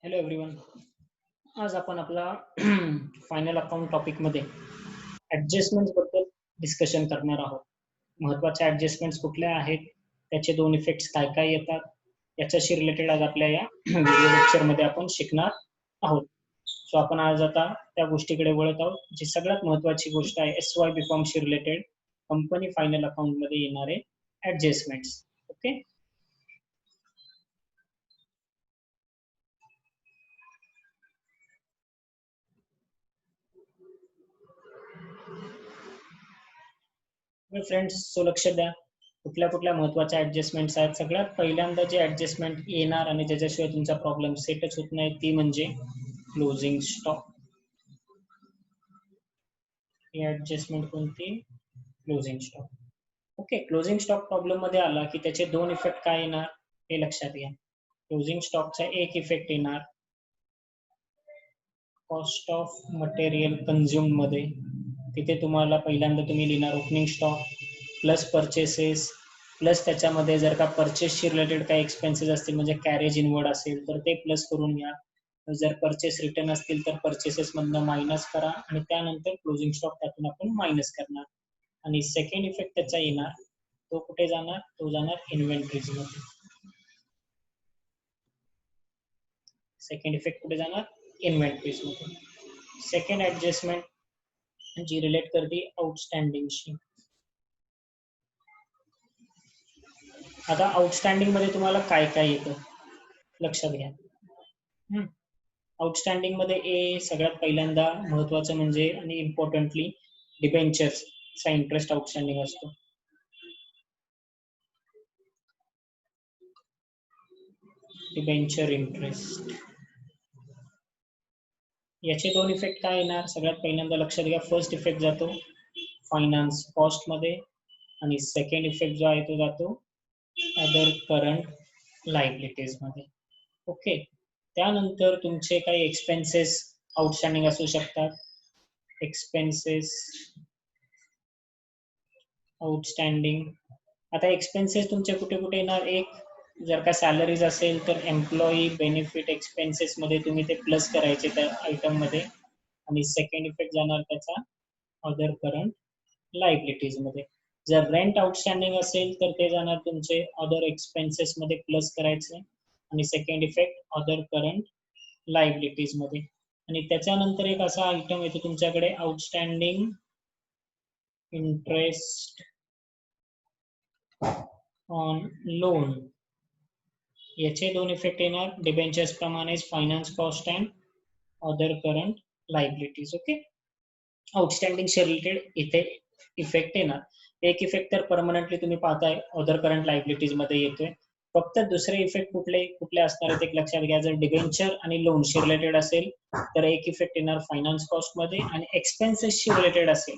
Hello everyone. आज आपण आपला फायनल अकाउंट टॉपिक मध्ये ऍडजस्टमेंट्स बद्दल डिस्कशन करणार आहोत. महत्त्वाच्या ऍडजस्टमेंट्स कुठल्या आहेत, त्याचे दोन इफेक्ट्स काय काय येतात, याच्याशी रिलेटेड आज आपल्या या व्हिडिओ लेक्चर मध्ये आपण शिकणार आहोत. सो आपण आज आता त्या गोष्टीकडे वळत आहोत, जी सगळ्यात महत्त्वाची गोष्ट आहे SY BCom शी रिलेटेड कंपनी फायनल अकाउंट मध्ये येणारे ऍडजस्टमेंट्स. ओके. फ्रेंड्स, सो लक्ष द्या, कुठल्या कुठल्या महत्त्वाच्या ऍडजस्टमेंट्स आहेत. सगळ्यात पहिल्यांदा जे ऍडजस्टमेंट येणार आणि ज्याच्याशिवाय तुमचा प्रॉब्लेम सेटच होत नाही ती म्हणजे क्लोजिंग स्टॉक. ही ऍडजस्टमेंट कोणती? Closing stock. Okay. Closing stock problem मध्ये आला की त्याचे दोन इफेक्ट काय येणार हे लक्षात घ्या. क्लोजिंग स्टॉकचा एक इफेक्ट येणार कॉस्ट ऑफ मटेरियल कन्झ्युम मध्ये. तिथे तुम्हाला पहिल्यांदा तुम्ही लिहिणार opening stock plus purchases plus त्याच्यामध्ये जर का परचेसशी रिलेटेड काही एक्सपेन्सेस असतील म्हणजे कॅरेज इनवर्ड असेल तर ते प्लस करून घ्या. जर परचेस रिटर्न असतील तर परचेसेस मधनं मायनस करा आणि त्यानंतर क्लोजिंग स्टॉक त्यातून आपण मायनस करणार. आणि सेकंड इफेक्ट त्याचा येणार, तो कुठे जाणार? तो जाणार इन्व्हेंटरीज मध्ये. सेकंड इफेक्ट कुठे जाणार? इन्व्हेंटरीज मध्ये. सेकंड ऍडजस्टमेंट जी रिलेट करते आउटस्टँडिंगशी. आता आउटस्टँडिंग मध्ये तुम्हाला काय काय येतं लक्षात घ्या. आउटस्टँडिंग मध्ये सगळ्यात पहिल्यांदा महत्वाचं म्हणजे आणि इम्पॉर्टंटली डिबेंचर्सचा इंटरेस्ट आउटस्टँडिंग असतो. डिबेंचर इंटरेस्ट, याचे दोन इफेक्ट काय येणार? सगळ्यात पहिल्यांदा लक्षात घ्या, फर्स्ट इफेक्ट जातो फायनान्स कॉस्ट मध्ये आणि सेकंड इफेक्ट जो आहे तो जातो अदर करंट लायबिलिटीज मध्ये. ओके. त्यानंतर तुमचे काही एक्सपेन्सेस आउटस्टँडिंग असू शकतात. Expenses outstanding. आता एक्सपेन्सेस तुमचे कुठे कुठे येणार? एक, जर का सॅलरीज असेल तर एम्प्लॉई बेनिफिट एक्सपेन्सेस मध्ये तुम्ही ते प्लस करायचे त्या आयटम मध्ये. आणि सेकंड इफेक्ट जाणार त्याचा अदर करंट लायबिलिटीज मध्ये. जर रेंट आउटस्टँडिंग असेल तर ते जाणार तुमचे अदर एक्सपेन्सेस मध्ये प्लस करायचे आणि second effect other current liabilities मध्ये. आणि त्याच्यानंतर एक असा आयटम येतो तुमच्याकडे आउटस्टँडिंग इंटरेस्ट ऑन लोन. याचे दोन इफेक्ट येणार डिबेंचर्स प्रमाणेच finance cost and other current liabilities. Okay. Outstanding related इथे इफेक्ट येणार. एक इफेक्ट तर परमनंटली तुम्ही पाहताय अदर करंट लायबिलिटीज मध्ये येतोय. फक्त दुसरे इफेक्ट कुठले कुठले असणार आहेत एक लक्षात घ्या. जर डिबेंचर आणि लोनशी रिलेटेड असेल तर एक इफेक्ट येणार फायनान्स कॉस्ट मध्ये आणि एक्सपेन्सेसशी रिलेटेड असेल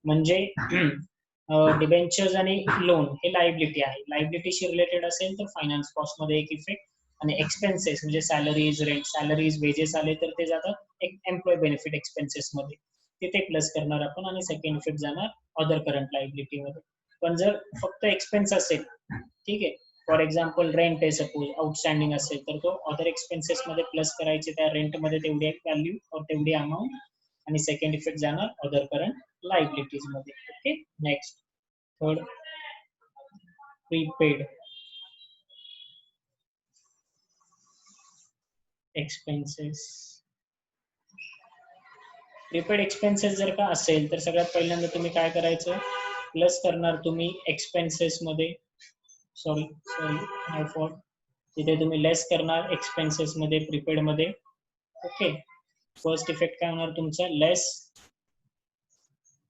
म्हणजे डिबेंचर्स आणि लोन हे लायबिलिटी आहे, लायबिलिटीशी रिलेटेड असेल तर फायनान्स कॉस्ट मध्ये एक इफेक्ट आणि एक्सपेन्सेस म्हणजे सॅलरीज रेंट सॅलरीज वेजेस आले तर ते जातात एक एम्प्लॉय बेनिफिट एक्सपेन्सेस मध्ये, तिथे प्लस करणार आपण आणि सेकंड इफेक्ट जाणार अदर करंट लायबिलिटी मध्ये. पण जर फक्त एक्सपेन्स असेल, ठीक आहे, फॉर एक्झाम्पल रेंट आहे सपोज आउटस्टँडिंग असेल तर तो अदर एक्सपेन्सेस मध्ये प्लस करायचे त्या रेंट मध्ये तेवढी एक व्हॅल्यू और तेवढी अमाऊंट आणि सेकंड इफेक्ट जाणार अदर करंट लायबिलिटीज मध्ये. Okay. Next third, prepaid expenses. Prepaid expenses जर का असेल तर सगळ्यात पहिल्यांदा तुम्ही काय करायचं, प्लस करणार तुम्ही एक्सपेन्सेस मध्ये, सॉरी सॉरी माय फॉल्ट, तिथे तुम्ही लेस करणार एक्सपेन्सेस मध्ये प्रीपेड मध्ये. ओके. फर्स्ट इफेक्ट काय होणार तुमचा? Less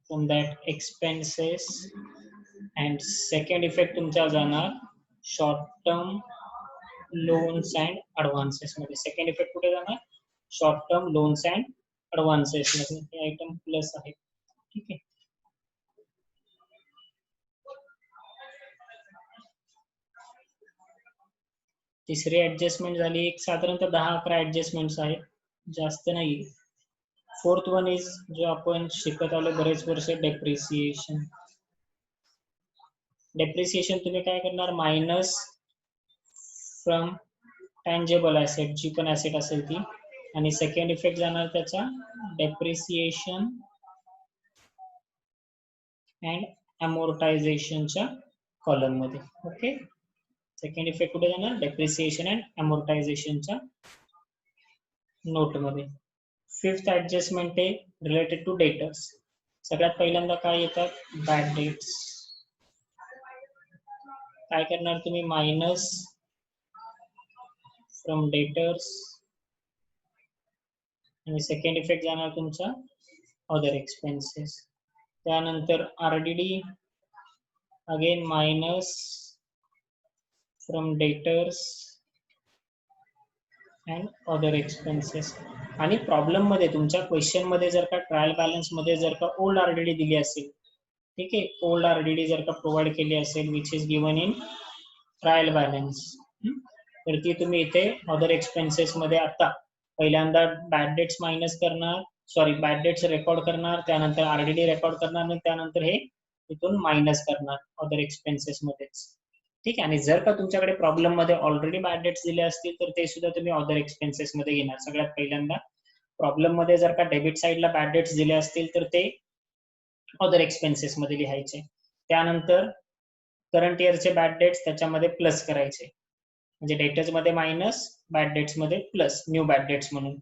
from that expenses and second effect तुमचा जाणार short term loans and advances मध्ये. सेकंड इफेक्ट कुठे जाणार? Short term loans and advances मध्ये. हे आयटम प्लस आहे. ठीक आहे. तिसरी ऍडजस्टमेंट झाली. एक साधारणतः 10-11 ऍडजस्टमेंट्स आहेत, जास्त नाही. फोर्थ वन इज जो आपण शिकत आलो बरेच वर्ष, डेप्रिसिएशन. डेप्रिसिएशन तुम्ही काय करणार? मायनस फ्रॉम टँजेबल ॲसेट जी पण ॲसेट असेल ती, आणि सेकंड इफेक्ट जाणार त्याचा डेप्रिसिएशन अँड अमोर्टायझेशनच्या कॉलम मध्ये. ओके, सेकंड इफेक्ट कुठे जाणार? डेप्रिसिएशन अँड अमोर्टायझेशनच्या नोट मध्ये. फिफ्थ ऍडजस्टमेंट आहे रिलेटेड टू डेटर्स. सगळ्यात पहिल्यांदा काय येतात? Bad debts. काय करणार तुम्ही? मायनस फ्रॉम डेटर्स, आणि सेकंड इफेक्ट जाणार तुमचा अदर एक्सपेन्सेस. त्यानंतर RDD, again minus from debtors and other expenses. आणि प्रॉब्लेम मध्ये तुमच्या क्वेश्चन मध्ये जर का ट्रायल बॅलन्स मध्ये जर का ओल्ड आरडीडी दिली असेल, ठीक आहे, ओल्ड आरडीडी जर का प्रोव्हाइड केली असेल which is given in trial balance, तर ती तुम्ही इथे अदर एक्सपेन्सेस मध्ये आता पहिल्यांदा बॅड डेट्स मायनस करणार, सॉरी बॅड डेट्स रेकॉर्ड करणार, त्यानंतर आरडीडी रेकॉर्ड करणार, आणि त्यानंतर हे इथून मायनस करणार अदर एक्सपेन्सेस मध्येच. ठीक आहे. आणि जर का तुमच्याकडे प्रॉब्लेम मध्ये ऑलरेडी बॅड डेट्स दिले असतील तर ते सुद्धा तुम्ही अदर एक्सपेन्सेस मध्ये घेणार. सगळ्यात पहिल्यांदा प्रॉब्लेम मध्ये जर का डेबिट साईडला बॅड डेट्स दिले असतील तर ते अदर एक्सपेन्सेस मध्ये लिहायचे. त्यानंतर करंट इयरचे बॅड डेट्स त्याच्यामध्ये प्लस करायचे, म्हणजे डेटर्स मध्ये मायनस, बॅड डेट्स मध्ये प्लस, न्यू बॅड डेट्स म्हणून.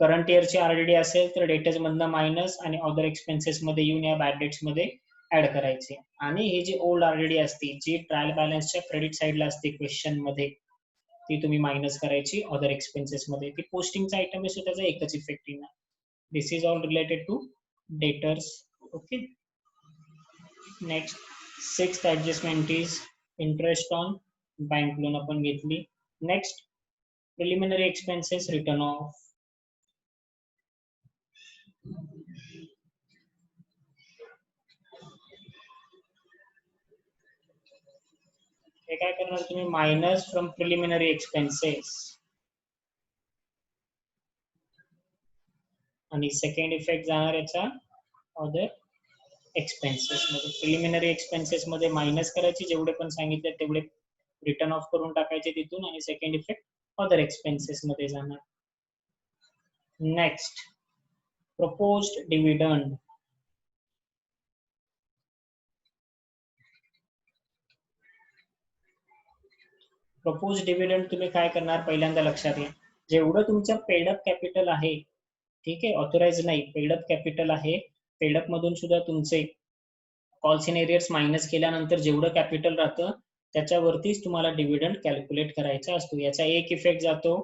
करंट इयरची आरडीडी असेल तर डेटर्स मधनं मायनस आणि अदर एक्सपेन्सेस मध्ये येऊन या बॅड डेट्स मध्ये ऍड करायचे. आणि ही जी ओल्ड आरडीडी असते जी ट्रायल बॅलन्सच्या क्रेडिट साईडला असते क्वेश्चन मध्ये, ती तुम्ही मायनस करायची अदर एक्सपेन्सेस मध्ये. ती पोस्टिंगचा आयटम आहे, सो त्याचा एकच इफेक्ट येणार. This is all related to debtors. Okay, next sixth adjustment is interest on bank loan आपण घेतली. Next preliminary expenses written off. हे काय करणार तुम्ही? मायनस फ्रॉम प्रिलिमिनरी एक्सपेन्सेस, आणि सेकंड इफेक्ट जाणार याचा अदर एक्सपेन्सेस मध्ये. प्रिलिमिनरी एक्सपेन्सेस मध्ये मायनस करायचे, जेवढे पण सांगितले तेवढे रिटर्न ऑफ करून टाकायचे तिथून, आणि सेकंड इफेक्ट अदर एक्सपेन्सेस मध्ये जाणार. Next proposed dividend. Propose dividend तुम्ही काय करणार? पहिल्यांदा लक्षात घ्या, जेवढं तुमचं पेडअप कॅपिटल आहे, ठीक आहे, ऑथोराइज नाही, पेडअप कॅपिटल आहे, पेडअप मधून सुद्धा तुमचे कॉल्स इन एरियर्स मायनस केल्यानंतर जेवढं कॅपिटल राहतं त्याच्यावरतीच तुम्हाला डिव्हिडंड कॅल्क्युलेट करायचा असतो. याचा एक इफेक्ट जातो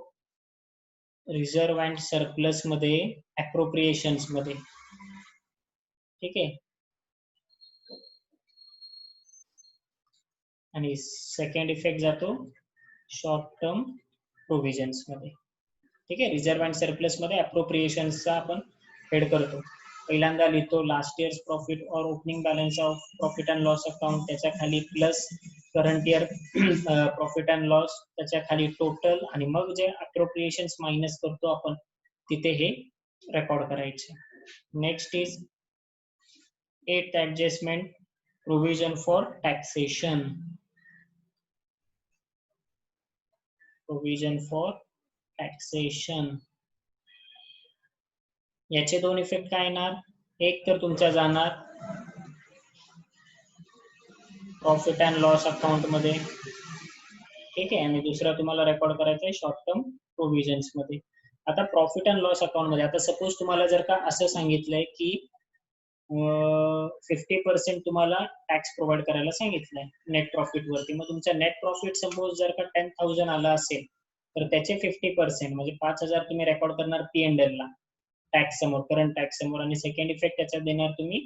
रिझर्व्ह अँड सरप्लस मध्ये, अप्रोप्रिएशन्स मध्ये. ठीक आहे, आणि सेकंड इफेक्ट जातो शॉर्ट टर्म प्रोव्हिजन्स मध्ये. ठीक आहे, रिझर्व्ह अँड सरप्लस मध्ये अप्रोप्रिएशन्सचा आपण हेड करतो. पहिल्यांदा लिहितो लास्ट इयर्स प्रॉफिट और opening balance of profit and loss account, त्याच्या खाली plus current year profit and loss, त्याच्या खाली टोटल, आणि मग जे अप्रोप्रिएशन्स मायनस करतो आपण तिथे हे रेकॉर्ड करायचे. Next is eight adjustment, provision for taxation. Provision for taxation, याचे दोन इफेक्ट काय येणार? एक तर तुमच्या जाणार प्रॉफिट अँड लॉस अकाउंट मध्ये, ठीक आहे, आणि दुसरा तुम्हाला रेकॉर्ड करायचा आहे शॉर्ट टर्म प्रोव्हिजन्स मध्ये. आता प्रॉफिट अँड लॉस अकाउंट मध्ये, आता सपोज तुम्हाला जर का असं सांगितलंय की 50% तुम्हाला टॅक्स प्रोव्हाइड करायला सांगितलंय नेट प्रॉफिट वरती, मग तुमचा नेट प्रॉफिट सपोज जर का 10,000 आला असेल तर त्याचे 50% म्हणजे 5,000 तुम्ही रेकॉर्ड करणार P&L ला टॅक्स समोर, करंट टॅक्स समोर, आणि सेकंड इफेक्ट त्याच्यात देणार तुम्ही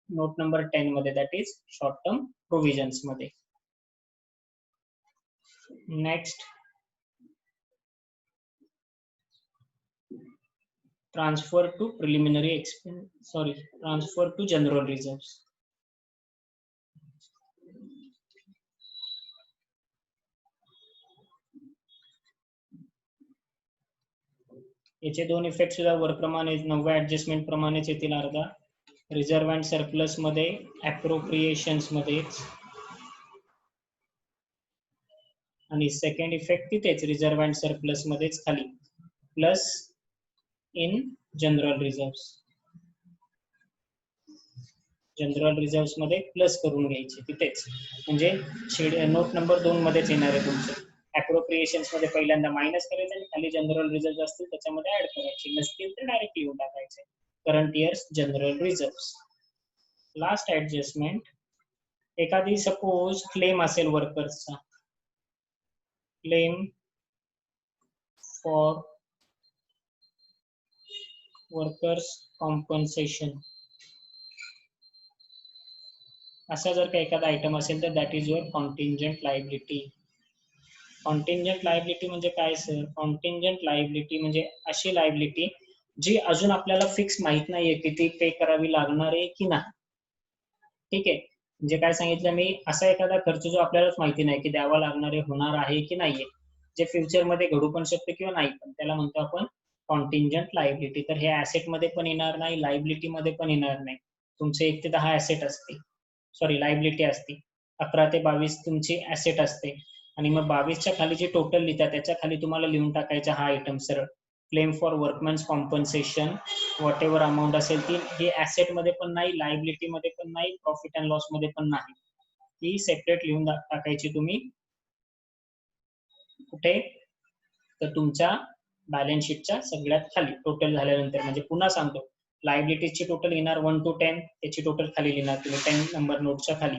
नोट नंबर 10 मध्ये, that is short term provisions मध्ये. Next transfer to preliminary expense, sorry transfer to general reserves. याचे दोन इफेक्ट सुद्धा वरप्रमाणे 9व्या ऍडजस्टमेंट प्रमाणेच येतील अर्धा. रिझर्व्ह अँड सरप्लस मध्ये, अप्रोप्रिएशन्स मध्ये, आणि सेकंड इफेक्ट तिथेच रिझर्व्ह अँड सरप्लस मध्येच खाली plus in general reserve. General reserve मध्ये प्लस करून घ्यायचे तिथेच, म्हणजे नोट नंबर 2 मध्येच येणार आहे तुमचं. अप्रोप्रिएशन्स मध्ये पहिल्यांदा मायनस करायचं आणि खाली जनरल रिझर्व्ह असतील त्याच्यामध्ये ऍड करायचे, नसतील तर डायरेक्ट लिहून टाकायचे current years general reserve. Last adjustment, एखादी सपोज क्लेम असेल वर्कर्सचा, क्लेम फॉर वर्कर्स कॉम्पन्सेशन, असा जर का एखादा आयटम असेल तर that is your contingent liability. Contingent liability म्हणजे काय सर? कॉन्टिंजंट लायबिलिटी म्हणजे अशी लायबिलिटी जी अजून आपल्याला फिक्स माहित नाहीये किती पे करावी लागणार आहे की नाही. ठीक आहे, म्हणजे काय सांगितलं मी, असा एखादा खर्च जो आपल्यालाच माहिती नाही की द्यावा लागणार आहे, होणार आहे की नाहीये, जे फ्युचर मध्ये घडू पण शकते किंवा नाही पण, त्याला म्हणतो आपण कॉन्टिंजंट लायबिलिटी. तर हे ऍसेट मध्ये पण येणार नाही, लायबिलिटी मध्ये पण येणार नाही. तुमचे 1 ते 10 ऍसेट असते, सॉरी लायबिलिटी असते, 11 ते 22 तुमची ऍसेट असते, आणि मग 22च्या खाली जे टोटल लिहितात त्याच्या खाली तुम्हाला लिहून टाकायचा हा आयटम सरळ, claim for workmen's compensation whatever amount असेल ती, ही ऍसेट मध्ये पण नाही, लायबिलिटी मध्ये पण नाही, प्रॉफिट अँड लॉस मध्ये पण नाही, ही सेपरेट लिहून टाकायची तुम्ही. कुठे? तर तुमच्या बॅलन्स शीटच्या सगळ्यात खाली टोटल झाल्यानंतर. म्हणजे पुन्हा सांगतो, लायबिलिटीजची टोटल येणार 1 to 10, त्याची टोटल खाली लिहिणार तुम्ही 10 नंबर नोटच्या खाली.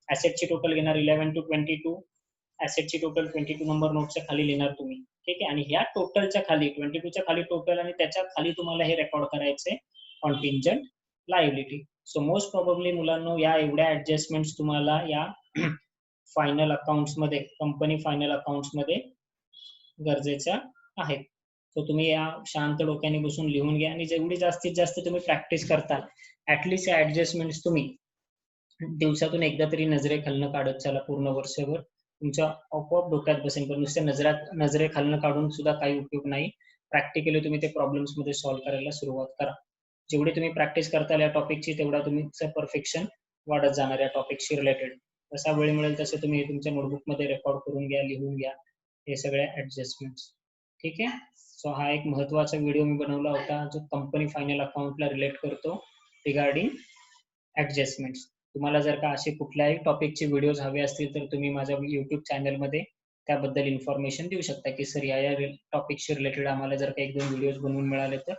ऍसेटची टोटल घेणार 11 to 22, ऍसेटची टोटल 22 नंबर नोटच्या खाली लिहिणार तुम्ही. ठीक आहे, आणि ह्या टोटलच्या खाली 22च्या खाली टोटल आणि त्याच्या खाली तुम्हाला हे रेकॉर्ड करायचे कॉन्टिंजंट लायबिलिटी. सो मोस्ट प्रोबेबली मुलांनो, या एवढ्या ऍडजस्टमेंट्स तुम्हाला या फायनल अकाउंट्स मध्ये, कंपनी फायनल अकाउंट्स मध्ये गरजेच्या आहेत. तो तुम्ही या शांत डोक्याने बसून लिहून घ्या, आणि जेवढी जास्तीत जास्त तुम्ही प्रॅक्टिस करता, ऍटलीस्ट या ऍडजस्टमेंट्स तुम्ही दिवसातून एकदा तरी नजरेखालनं काढत चला पूर्ण वर्षभर, तुमच्या आपोआप डोक्यात बसेल. पण नुसत्या नजरेखालनं काढून सुद्धा काही उपयोग नाही. प्रॅक्टिकली तुम्ही ते प्रॉब्लेम्स मध्ये सॉल्व्ह करायला सुरुवात करा. जेवढी तुम्ही प्रॅक्टिस करताल या टॉपिकची, तेवढा तुमचं परफेक्शन वाढत जाणार या टॉपिकशी रिलेटेड. जसा वेळ मिळेल तसं तुम्ही तुमच्या नोटबुक मध्ये रेकॉर्ड करून घ्या, लिहून घ्या हे सगळ्या ऍडजस्टमेंट्स. ठीक आहे, सो हा एक महत्त्वाचा व्हिडिओ मी बनवला होता जो कंपनी फायनल अकाउंटला रिलेट करतो रिगार्डिंग ऍडजस्टमेंट्स. तुम्हाला जर का असे कुठल्याही टॉपिकचे व्हिडिओज हवे असतील तर तुम्ही माझ्या युट्यूब चॅनलमध्ये त्याबद्दल इन्फॉर्मेशन देऊ शकता की सर या टॉपिकशी रिलेटेड आम्हाला जर का 1-2 व्हिडिओज बनवून मिळाले तर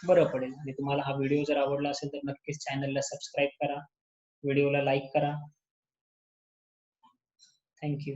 बरं पडेल. आणि तुम्हाला हा व्हिडिओ जर आवडला असेल तर नक्कीच चॅनलला सबस्क्राईब करा, व्हिडिओला लाईक करा. थँक्यू.